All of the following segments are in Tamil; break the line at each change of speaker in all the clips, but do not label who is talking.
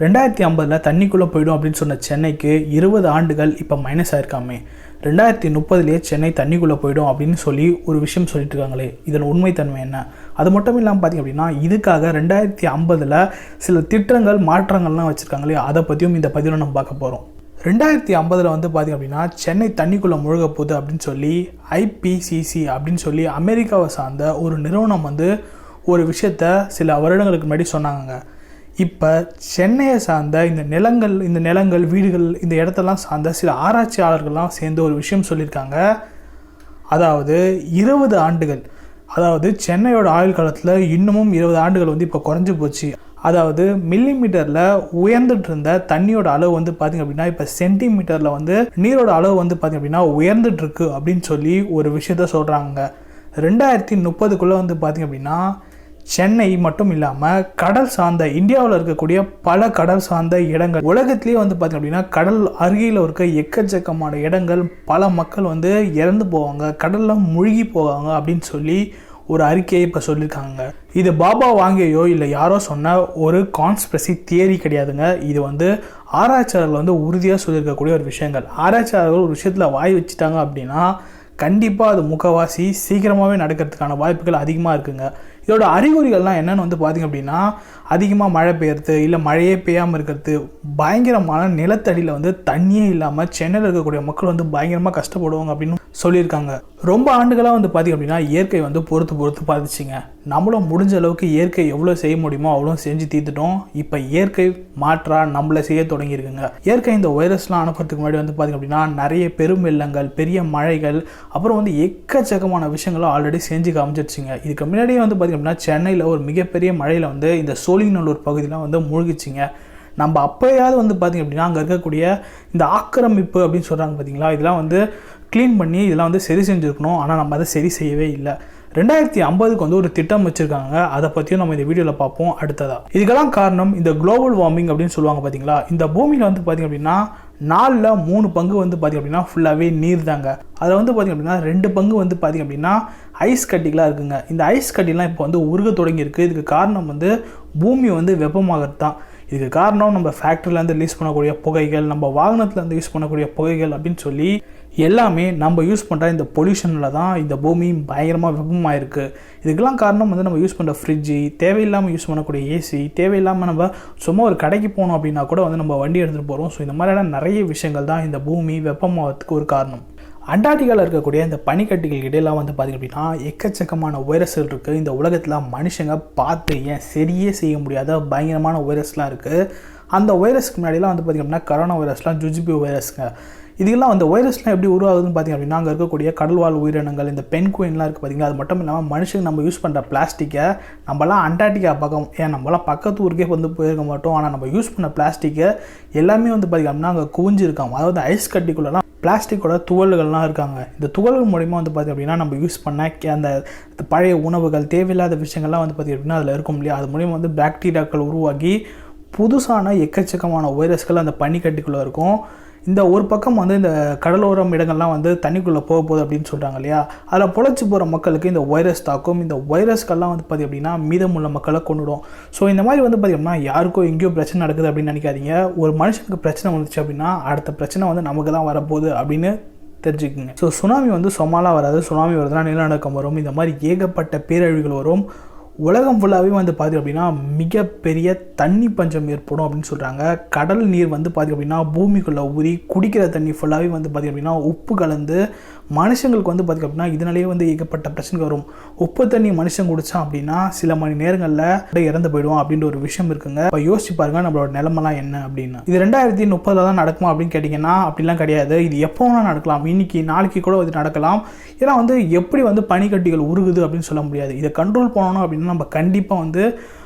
2050 தண்ணிக்குள்ளே போயிடும் அப்படின்னு சொன்ன சென்னைக்கு 20 ஆண்டுகள் இப்போ மைனஸ் ஆயிருக்காமே. 2030 சென்னை தண்ணிக்குள்ளே போயிடும் அப்படின்னு சொல்லி ஒரு விஷயம் சொல்லிட்டு இருக்காங்களே, இதன் உண்மைத்தன்மை என்ன? அது மட்டும் இல்லாமல் பார்த்திங்க அப்படின்னா இதுக்காக 2050 சில திட்டங்கள் மாற்றங்கள்லாம் வச்சுருக்காங்களே, அதை பற்றியும் இந்த பதிவில் நம்ம பார்க்க போகிறோம். 2050 வந்து பார்த்திங்க அப்படின்னா சென்னை தண்ணிக்குள்ளே முழுக போகுது அப்படின்னு சொல்லி IPCC அப்படின்னு சொல்லி அமெரிக்காவை சார்ந்த ஒரு நிறுவனம் வந்து ஒரு விஷயத்த சில வருடங்களுக்கு முன்னாடி சொன்னாங்க. இப்போ சென்னையை சார்ந்த இந்த நிலங்கள் வீடுகள் இந்த இடத்தெல்லாம் சார்ந்த சில ஆராய்ச்சியாளர்கள்லாம் சேர்ந்து ஒரு விஷயம் சொல்லியிருக்காங்க. அதாவது 20 ஆண்டுகள், அதாவது சென்னையோட ஆயுள் காலத்தில் இன்னமும் 20 ஆண்டுகள் வந்து இப்போ குறைஞ்சி போச்சு. அதாவது மில்லிமீட்டரில் உயர்ந்துட்டு இருந்த தண்ணியோட அளவு வந்து பார்த்திங்க அப்படின்னா இப்போ சென்டிமீட்டரில் வந்து நீரோட அளவு வந்து பார்த்திங்க அப்படின்னா உயர்ந்துட்டுருக்கு அப்படின்னு சொல்லி ஒரு விஷயத்த சொல்கிறாங்க. 2030 வந்து பார்த்திங்க அப்படின்னா சென்னை மட்டும் இல்லாமல் கடல் சார்ந்த இந்தியாவில் இருக்கக்கூடிய பல கடல் சார்ந்த இடங்கள், உலகத்திலேயே வந்து பார்த்திங்க அப்படின்னா கடல் அருகில் இருக்க எக்கச்சக்கமான இடங்கள், பல மக்கள் வந்து இறந்து போவாங்க, கடலில் மூழ்கி போவாங்க அப்படின்னு சொல்லி ஒரு அறிக்கையை இப்போ சொல்லியிருக்காங்க. இது பாபா வாங்கியோ இல்லை யாரோ சொன்ன ஒரு கான்ஸ்பிரசி தியரி கிடையாதுங்க. இது வந்து ஆராய்ச்சியாளர்கள் வந்து உறுதியாக சொல்லியிருக்கக்கூடிய ஒரு விஷயங்கள். ஆராய்ச்சியாளர்கள் ஒரு விஷயத்தில் வாய் வச்சுட்டாங்க அப்படின்னா கண்டிப்பாக அது முக்கவாசி சீக்கிரமாகவே நடக்கிறதுக்கான வாய்ப்புகள் அதிகமாக இருக்குங்க. இதோட அறிகுறிகள்லாம் என்னென்னு வந்து பார்த்திங்க அப்படின்னா அதிகமாக மழை பெய்யறது, இல்லை மழையே பெய்யாமல் இருக்கிறது, பயங்கரமான நிலத்தடியில் வந்து தண்ணியே இல்லாமல் சென்னையில் இருக்கக்கூடிய மக்கள் வந்து பயங்கரமாக கஷ்டப்படுவாங்க அப்படின்னு சொல்லியிருக்காங்க. ரொம்ப ஆண்டுகளாக வந்து பார்த்திங்க அப்படின்னா இயற்கை வந்து பொறுத்து பார்த்துச்சிங்க. நம்மளும் முடிஞ்ச அளவுக்கு இயற்கை எவ்வளோ செய்ய முடியுமோ அவ்வளோ செஞ்சு தீர்த்துட்டோம். இப்போ இயற்கை மாற்றாக நம்மளை செய்ய தொடங்கியிருக்குங்க. இயற்கை இந்த வைரஸ்லாம் அனுப்புறதுக்கு முன்னாடி வந்து பார்த்திங்க அப்படின்னா நிறைய பெரும் வெள்ளங்கள், பெரிய மழைகள், அப்புறம் வந்து எக்கச்சக்கமான விஷயங்களும் ஆல்ரெடி செஞ்சு காமிச்சிருச்சுங்க. இதுக்கு முன்னாடியே வந்து பார்த்திங்க அப்படின்னா சென்னையில் ஒரு மிகப்பெரிய மழையில் வந்து இந்த சோழிங்கநல்லூர் பகுதியெலாம் வந்து மூழ்கிச்சிங்க. நம்ம அப்போயாவது வந்து பார்த்திங்க அப்படின்னா அங்கே இருக்கக்கூடிய இந்த ஆக்கிரமிப்பு அப்படின்னு சொல்கிறாங்க பார்த்தீங்களா, இதெல்லாம் வந்து க்ளீன் பண்ணி இதெல்லாம் வந்து சரி செஞ்சுருக்கணும். ஆனால் நம்ம அதை சரி செய்யவே இல்லை. 2050 வந்து ஒரு திட்டம் வச்சுருக்காங்க. அதை பற்றியும் நம்ம இந்த வீடியோவில் பார்ப்போம் அடுத்ததாக. இதுக்கெல்லாம் காரணம் இந்த குளோபல் வார்மிங் அப்படின்னு சொல்லுவாங்க பார்த்தீங்களா. இந்த பூமியில் வந்து பார்த்திங்க அப்படின்னா 4ல் 3 பங்கு வந்து பார்த்திங்க அப்படின்னா ஃபுல்லாகவே நீர் தாங்க. அதில் வந்து பார்த்திங்க அப்படின்னா 2 பங்கு வந்து பார்த்திங்க அப்படின்னா ஐஸ் கட்டிகளாக இருக்குங்க. இந்த ஐஸ் கட்டிலாம் இப்போ வந்து உருக தொடங்கியிருக்கு. இதுக்கு காரணம் வந்து பூமி வந்து வெப்பமாகிறது தான். இதுக்கு காரணம் நம்ம ஃபேக்ட்ரிலேருந்து ரிலீஸ் பண்ணக்கூடிய புகைகள், நம்ம வாகனத்துலேருந்து யூஸ் பண்ணக்கூடிய புகைகள் அப்படின்னு சொல்லி எல்லாமே நம்ம யூஸ் பண்ணுற இந்த பொல்யூஷனில் தான் இந்த பூமி பயங்கரமாக வெப்பமாக இருக்குது. இதுக்கெல்லாம் காரணம் வந்து நம்ம யூஸ் பண்ணுற ஃப்ரிட்ஜு, தேவையில்லாமல் யூஸ் பண்ணக்கூடிய ஏசி, தேவையில்லாமல் நம்ம சும்மா ஒரு கடைக்கு போனோம் அப்படின்னா கூட வந்து நம்ம வண்டி எடுத்துகிட்டு போகிறோம். ஸோ இந்த மாதிரியான நிறைய விஷயங்கள் தான் இந்த பூமி வெப்பமாகிறதுக்கு ஒரு காரணம். அண்டார்டிகாவில் இருக்கக்கூடிய இந்த பனிக்கட்டிகள் இடையெல்லாம் வந்து பார்த்திங்க அப்படின்னா எக்கச்சக்கமான வைரஸ்கள் இருக்குது. இந்த உலகத்தில் மனுஷங்க பார்த்து ஏன் சரியே செய்ய முடியாத பயங்கரமான வைரஸ்லாம் இருக்குது. அந்த வைரஸ்க்கு முன்னாடிலாம் வந்து பார்த்திங்க அப்படின்னா கரோனா வைரஸ்லாம் ஜுஜிபி வைரஸ்ங்க. இதுக்கெல்லாம் அந்த வைரஸ்லாம் எப்படி உருவாகுதுன்னு பார்த்திங்க அப்படின்னா அங்கே இருக்கக்கூடிய கடல்வாழ் உயிரினங்கள், இந்த பென்குயின்லாம் இருக்குது பார்த்திங்களா, அது மட்டும் இல்லாமல் மனுஷங்க நம்ம யூஸ் பண்ணுற பிளாஸ்டிக்கை நம்மலாம் அண்டார்டிகா பக்கம், ஏன் நம்மளாம் பக்கத்து ஊருக்கே வந்து போயிருக்க மாட்டோம். ஆனால் நம்ம யூஸ் பண்ண பிளாஸ்டிக்கை எல்லாமே வந்து பார்த்திங்க அப்படின்னா அங்கே குவிஞ்சிருக்காங்க. அதாவது ஐஸ் கட்டிக்குள்ளெல்லாம் பிளாஸ்டிக்கோட துகள்கள்லாம் இருக்காங்க. இந்த துகள்கள் மூலிமா வந்து பார்த்திங்க அப்படின்னா நம்ம யூஸ் பண்ண அந்த பழைய உணவுகள், தேவையில்லாத விஷயங்கள்லாம் வந்து பார்த்திங்க அப்படின்னா அதில் இருக்கும் இல்லையா, அது மூலிமா வந்து பாக்டீரியாக்கள் உருவாகி புதுசான எக்கச்சக்கமான வைரஸ்கள் அந்த பனிக்கட்டிக்குள்ளே இருக்கும். இந்த ஒரு பக்கம் வந்து இந்த கடலோரம் இடங்கள்லாம் வந்து தண்ணிக்குள்ளே போக போகுது அப்படின்னு சொல்கிறாங்க இல்லையா, அதில் பொழைச்சி போகிற மக்களுக்கு இந்த வைரஸ் தாக்கும். இந்த வைரஸ்கள்லாம் வந்து பார்த்திங்க அப்படின்னா மீதமுள்ள மக்களை கொண்டுடும். ஸோ இந்த மாதிரி வந்து பார்த்திங்கன்னா யாருக்கும் எங்கேயோ பிரச்சனை நடக்குது அப்படின்னு நினைக்காதீங்க. ஒரு மனுஷனுக்கு பிரச்சனை வந்துச்சு அப்படின்னா அடுத்த பிரச்சனை வந்து நமக்கு தான் வரப்போகுது அப்படின்னு தெரிஞ்சுக்குங்க. ஸோ சுனாமி வந்து சும்மாலாம் வராது. சுனாமி வருதுன்னா நிலநடுக்கம் வரும், இந்த மாதிரி ஏகப்பட்ட பேரழிவுகள் வரும். உலகம் ஃபுல்லாகவே வந்து பார்த்திங்க அப்படின்னா மிகப்பெரிய தண்ணி பஞ்சம் ஏற்படும் அப்படின்னு சொல்கிறாங்க. கடல் நீர் வந்து பார்த்திங்க அப்படின்னா பூமிக்குள்ளே ஊறி குடிக்கிற தண்ணி ஃபுல்லாகவே வந்து பார்த்திங்க அப்படின்னா உப்பு கலந்து மனுஷங்களுக்கு வந்து பார்த்திங்க அப்படின்னா இதனாலேயே வந்து ஏகப்பட்ட பிரச்சனை வரும். உப்பு தண்ணி மனுஷன் குடித்தான் அப்படின்னா சில மணி நேரங்களில் இறந்து போயிடுவோம் அப்படின்ற ஒரு விஷயம் இருக்குங்க. இப்போ யோசிச்சு பாருங்கள் நம்மளோட நிலமெல்லாம் என்ன அப்படின்னு. இது 2030 தான் நடக்குமா அப்படின்னு கேட்டிங்கன்னா அப்படிலாம் கிடையாது. இது எப்போ வேணால் நடக்கலாம். இன்னைக்கு நாளைக்கு கூட இது நடக்கலாம். ஏன்னா வந்து எப்படி வந்து பனிக்கட்டிகள் உருகுது அப்படின்னு சொல்ல முடியாது. இதை கண்ட்ரோல் பண்ணணும் அப்படின்னா நம்ம கண்டிப்பாக வந்து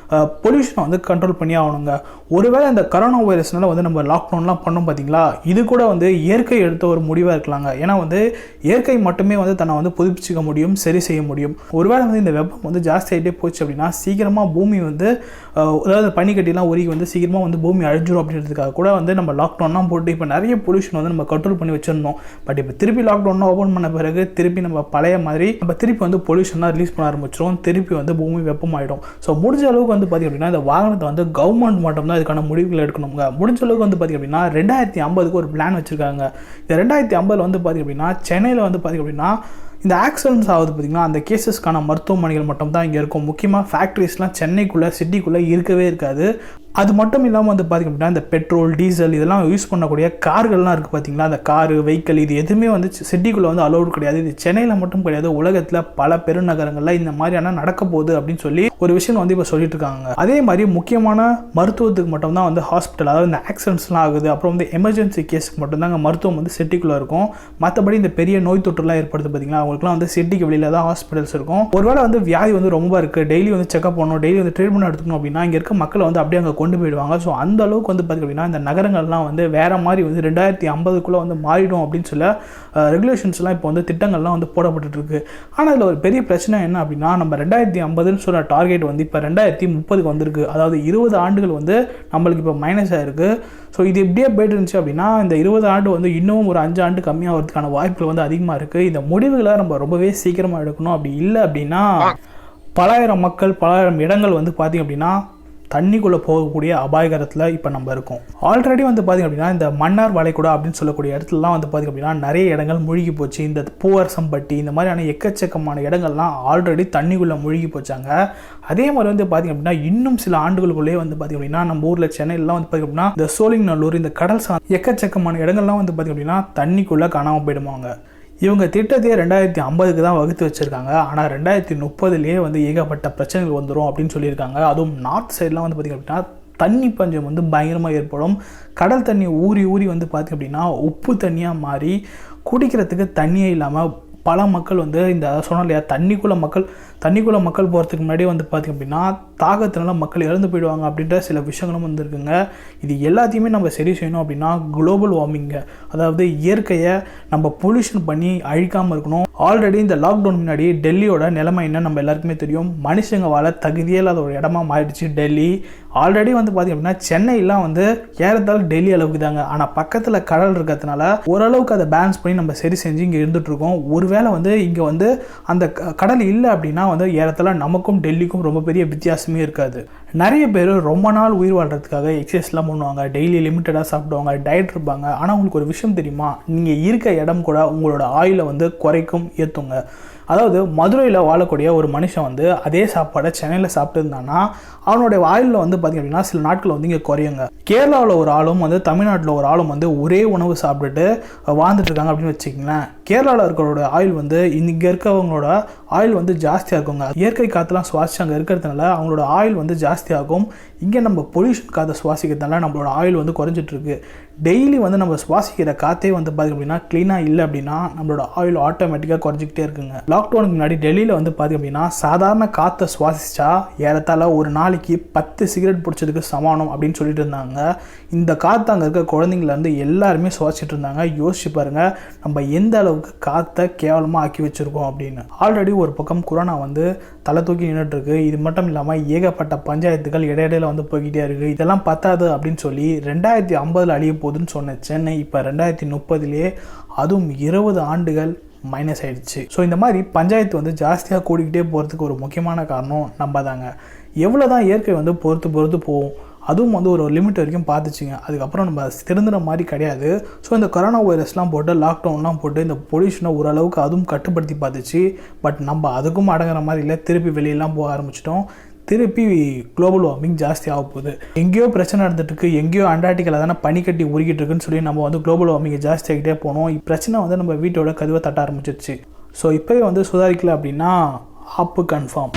பொல்யூஷனை வந்து கண்ட்ரோல் பண்ணி ஆகணுங்க. ஒருவேளை இந்த கரோனா வைரஸ்னால வந்து நம்ம லாக்டவுன்லாம் பண்ணோம் பார்த்தீங்களா, இது கூட வந்து இயற்கை எடுத்த ஒரு முடிவாக இருக்கலாங்க. ஏன்னா வந்து இயற்கை மட்டுமே வந்து தன்னை வந்து புதுப்பிச்சிக்க முடியும், சரி செய்ய முடியும். ஒருவேளை வந்து இந்த வெப்பம் வந்து ஜாஸ்தி ஆகிட்டே போச்சு அப்படின்னா சீக்கிரமாக பூமி வந்து அதாவது பனிக்கட்டிலாம் உருகி வந்து சீக்கிரமாக வந்து பூமி அழிஞ்சிடும் அப்படின்றதுக்காக கூட வந்து நம்ம லாக்டவுன்லாம் போட்டு இப்போ நிறைய பொல்யூஷன் வந்து நம்ம கண்ட்ரோல் பண்ணி வச்சிருந்தோம். பட் இப்போ திருப்பி லாக்டவுன்லாம் ஓப்பன் பண்ண பிறகு திருப்பி நம்ம பழைய மாதிரி நம்ம திருப்பி வந்து பொல்யூஷன்லாம் ரிலீஸ் பண்ண ஆரம்பிச்சிடும். திருப்பி வந்து பூமி வெப்பமாயிடும். ஸோ முடிஞ்ச அளவுக்கு வந்து பார்த்திங்க அப்படின்னா இந்த வாகனத்தை வந்து கவர்மெண்ட் மட்டும் தான் இதுக்கான முடிவுகள் எடுக்கணுங்க. முடிஞ்ச அளவுக்கு வந்து பார்த்திங்க அப்படின்னா 2050க்கு ஒரு பிளான் வச்சுருக்காங்க. இந்த 2050 வந்து பார்த்திங்க அப்படின்னா சென்னையில் வந்து பார்த்திங்க அப்படின்னா இந்த ஆக்சிடென்ட்ஸ் ஆகுது பார்த்திங்கன்னா அந்த கேசஸ்க்கான மருத்துவமனைகள் மட்டும் தான் இங்கே இருக்கும். முக்கியமாக ஃபேக்ட்ரிஸ்லாம் சென்னைக்குள்ளே சிட்டிக்குள்ளே இருக்கவே இருக்காது. அது மட்டும் இல்லாமல் வந்து பார்த்திங்க அப்படின்னா இந்த பெட்ரோல் டீசல் இதெல்லாம் யூஸ் பண்ணக்கூடிய கார்கள்லாம் இருக்குது பார்த்திங்களா, அந்த காரு வெஹிக்கிள் இது எதுவுமே வந்து சிட்டிக்குள்ளே வந்து அலோடு கிடையாது. இது சென்னையில் மட்டும் கிடையாது, உலகத்தில் பல பெருநகரங்களில் இந்த மாதிரியான நடக்க போகுது அப்படின்னு சொல்லி ஒரு விஷயம் வந்து இப்போ சொல்லிட்டு இருக்காங்க. அதே மாதிரி முக்கியமான மருத்துவத்துக்கு மட்டும்தான் வந்து ஹாஸ்பிட்டல், அதாவது இந்த ஆக்சிடென்ட்ஸ்லாம் ஆகுது அப்புறம் வந்து எமர்ஜென்சி கேஸுக்கு மட்டும்தாங்க மருத்துவம் வந்து சிட்டிக்குள்ளே இருக்கும். மற்றபடி இந்த பெரிய நோய் தொற்றுலாம் ஏற்படுது பார்த்திங்களா, அவங்களுக்குலாம் வந்து சிட்டிக்கு வெளியில் தான் ஹாஸ்பிட்டல்ஸ் இருக்கும். ஒருவேளை வந்து வியாதி வந்து ரொம்ப இருக்குது, டெய்லி வந்து செக்அப் பண்ணணும், டெய்லி வந்து ட்ரீட்மெண்ட் எடுத்துக்கணும் அப்படின்னா இங்கே இருக்க மக்களை வந்து அப்படியே அங்கே கொண்டு போயிடுவாங்க. ஸோ அந்த அளவுக்கு வந்து பார்த்திங்க அப்படின்னா இந்த நகரங்கள்லாம் வந்து வேறு மாதிரி வந்து 2050க்குள்ளே வந்து மாறிடும் அப்படின்னு சொல்ல ரெகுலேஷன்ஸ்லாம் இப்போ வந்து திட்டங்கள்லாம் வந்து போடப்பட்டுருக்கு. ஆனால் இதில் ஒரு பெரிய பிரச்சனை என்ன அப்படின்னா நம்ம 2050ன்னு சொல்கிற டார்கெட் வந்து இப்போ 2030க்கு வந்திருக்கு. அதாவது 20 ஆண்டுகள் வந்து நம்மளுக்கு இப்போ மைனஸ் ஆகிருக்கு. ஸோ இது இப்படியே போய்ட்டு இருந்துச்சு அப்படின்னா இந்த 20 ஆண்டு வந்து இன்னும் ஒரு 5 ஆண்டு கம்மியாகிறதுக்கான வாய்ப்புகள் வந்து அதிகமாக இருக்குது. இந்த முடிவுகளை நம்ம ரொம்பவே சீக்கிரமாக எடுக்கணும். அப்படி இல்லை அப்படின்னா பலாயிரம் மக்கள் பலாயிரம் இடங்கள் வந்து பார்த்திங்க அப்படின்னா தண்ணிக்குள்ளே போகக்கூடிய அபாயகரத்தில் இப்போ நம்ம இருக்கோம். ஆல்ரெடி வந்து பார்த்திங்க அப்படின்னா இந்த மன்னார் வளைகுடா அப்படின்னு சொல்லக்கூடிய இடத்துலலாம் வந்து பார்த்திங்க அப்படின்னா நிறைய இடங்கள் மூழ்கி போச்சு. இந்த பூவரசம்பட்டி இந்த மாதிரியான எக்கச்சக்கமான இடங்கள்லாம் ஆல்ரெடி தண்ணிக்குள்ளே மூழ்கி போச்சாங்க. அதே மாதிரி வந்து பார்த்திங்க அப்படின்னா இன்னும் சில ஆண்டுகளுக்குள்ளேயே வந்து பார்த்திங்க அப்படின்னா நம்ம ஊரில் சென்னையிலாம் வந்து பார்த்திங்க அப்படின்னா இந்த சோழிங்கநல்லூர் இந்த கடல் எக்கச்சக்கமான இடங்கள்லாம் வந்து பார்த்திங்க அப்படின்னா தண்ணிக்குள்ளே காணாமல் போயிடுவாங்க. இவங்க திட்டத்தையே 2050க்கு தான் வகுத்து வச்சுருக்காங்க. ஆனால் 2030லேயே வந்து ஏகப்பட்ட பிரச்சனைகள் வந்துடும் அப்படின்னு சொல்லியிருக்காங்க. அதுவும் நார்த் சைட்லாம் வந்து பார்த்திங்க அப்படின்னா தண்ணி பஞ்சம் வந்து பயங்கரமாக ஏற்படும். கடல் தண்ணி ஊறி ஊறி வந்து பார்த்திங்க அப்படின்னா உப்பு தண்ணியாக மாறி குடிக்கிறதுக்கு தண்ணியே இல்லாமல் பல மக்கள் வந்து இந்த சொன்ன இல்லையா தண்ணிக்குள்ளே மக்கள் போகிறதுக்கு முன்னாடியே வந்து பார்த்திங்க அப்படின்னா தாகத்தினால மக்கள் இறந்து போயிடுவாங்க அப்படின்ற சில விஷயங்களும் வந்துருக்குங்க. இது எல்லாத்தையுமே நம்ம சரி செய்யணும் அப்படின்னா குளோபல் வார்மிங்கை, அதாவது இயற்கையை நம்ம பொல்யூஷன் பண்ணி அழிக்காமல் இருக்கணும். ஆல்ரெடி இந்த லாக்டவுன் முன்னாடி டெல்லியோட நிலைமை என்ன நம்ம எல்லாருக்குமே தெரியும். மனுஷங்க வாழ தகுதியே இல்லாத ஒரு இடமா மாறிடுச்சு டெல்லி. ஆல்ரெடி வந்து பார்த்திங்க அப்படின்னா சென்னையெல்லாம் வந்து ஏறத்தாழ டெல்லி அளவுக்கு தாங்க. ஆனால் பக்கத்தில் கடல் இருக்கிறதுனால ஓரளவுக்கு அதை பேலன்ஸ் பண்ணி நம்ம சரி செஞ்சு இங்கே இருந்துகிட்ருக்கோம். ஒருவேளை வந்து இங்கே வந்து அந்த கடல் இல்லை அப்படின்னா வந்து ஏறத்தாழ நமக்கும் டெல்லிக்கும் ரொம்ப பெரிய வித்தியாசமே இருக்காது. நிறைய பேர் ரொம்ப நாள் உயிர் வாழ்கிறதுக்காக எக்ஸசைஸ்லாம் பண்ணுவாங்க, டெய்லி லிமிட்டடாக சாப்பிடுவாங்க, டயட் இருப்பாங்க. ஆனால் உங்களுக்கு ஒரு விஷயம் தெரியுமா, நீங்கள் இருக்க இடம் கூட உங்களோட ஆயிலை வந்து குறைக்கும் ஏற்றுங்க. அதாவது மதுரையில் வாழக்கூடிய ஒரு மனுஷன் வந்து அதே சாப்பாடை சென்னையில் சாப்பிட்டு இருந்தான்னா அவனுடைய ஆயிலில் வந்து பார்த்திங்க அப்படின்னா சில நாட்கள் வந்து இங்கே குறையுங்க. கேரளாவில் ஒரு ஆளும் வந்து தமிழ்நாட்டில் ஒரு ஆளும் வந்து ஒரே உணவு சாப்பிட்டுட்டு வாழ்ந்துட்டு இருக்காங்க அப்படின்னு வச்சுக்கிங்களேன். கேரளாவில் இருக்கிறோட ஆயில் வந்து இங்கே இருக்கவங்களோட ஆயில் வந்து ஜாஸ்தியாக இருக்குங்க. இயற்கை காற்றுலாம் சுவாசி அங்கே இருக்கிறதுனால அவங்களோட ஆயில் வந்து ஜாஸ்தியாகும். இங்கே நம்ம பொல்யூஷன் காற்றை சுவாசிக்கிறதுனால நம்மளோட ஆயில் வந்து குறைஞ்சிட்ருக்கு. டெய்லி வந்து நம்ம சுவாசிக்கிற காற்றே வந்து பார்த்திங்க அப்படின்னா க்ளீனாக இல்லை அப்படின்னா நம்மளோட ஆயில் ஆட்டோமேட்டிக்காக குறைஞ்சிக்கிட்டே இருக்குங்க. லாக்டவுனுக்கு முன்னாடி டெல்லியில் வந்து பார்த்திங்க அப்படின்னா சாதாரண காற்றை சுவாசிச்சா ஏறத்தாழ ஒரு நாளைக்கு 10 சிகரெட் பிடிச்சதுக்கு சமானம் அப்படின்னு சொல்லிட்டு இருந்தாங்க. இந்த காற்று அங்கே இருக்க குழந்தைங்கலேருந்து எல்லாருமே சுவாசிச்சுட்டு இருந்தாங்க. யோசிச்சு பாருங்கள் நம்ம எந்த அளவுக்கு காற்றை கேவலமாக ஆக்கி வச்சுருக்கோம் அப்படின்னு. ஆல்ரெடி ஒரு பக்கம் கொரோனா வந்து தலை தூக்கி நின்றுட்டுருக்கு. இது மட்டும் இல்லாமல் ஏகப்பட்ட பஞ்சாயத்துகள் இடையிடையில் வந்து போய்கிட்டே இருக்குது. இதெல்லாம் பத்தாது அப்படின்னு சொல்லி 2050 அழிய போகுதுன்னு சொன்ன சென்னை இப்போ 2030லேயே அதுவும் 20 ஆண்டுகள் மைனஸ் ஆயிடுச்சு. ஸோ இந்த மாதிரி பஞ்சாயத்து வந்து ஜாஸ்தியாக கூடிக்கிட்டே போகிறதுக்கு ஒரு முக்கியமான காரணம் நம்ம தாங்க. எவ்வளோ தான் இயற்கை வந்து பொறுத்து போகும், அதுவும் வந்து ஒரு லிமிட் வரைக்கும் பார்த்துச்சுங்க. அதுக்கப்புறம் நம்ம திருந்துற மாதிரி கிடையாது. ஸோ இந்த கொரோனா வைரஸ்லாம் போட்டு லாக்டவுன்லாம் போட்டு இந்த பொல்யூஷனை ஓரளவுக்கு அதுவும் கட்டுப்படுத்தி பார்த்துச்சு. பட் நம்ம அதுக்கும் அடங்குற மாதிரி இல்லை, திருப்பி வெளியெல்லாம் போக ஆரம்பிச்சிட்டோம். திருப்பி குளோபல் வார்மிங் ஜாஸ்தி ஆக போகுது. எங்கேயோ பிரச்சனை நடந்துட்டுருக்கு, எங்கேயோ அண்டார்டிக்காவில் தானே பனிக்கட்டி உருகிட்டு இருக்குன்னு சொல்லி நம்ம வந்து குளோபல் வார்மிங்கை ஜாஸ்தி ஆகிட்டே போனோம். பிரச்சனை வந்து நம்ம வீட்டோட கதவை தட்ட ஆரம்பிச்சிருச்சு. ஸோ இப்போவே வந்து சுதாரிக்கல அப்படின்னா ஆப்பு கன்ஃபார்ம்.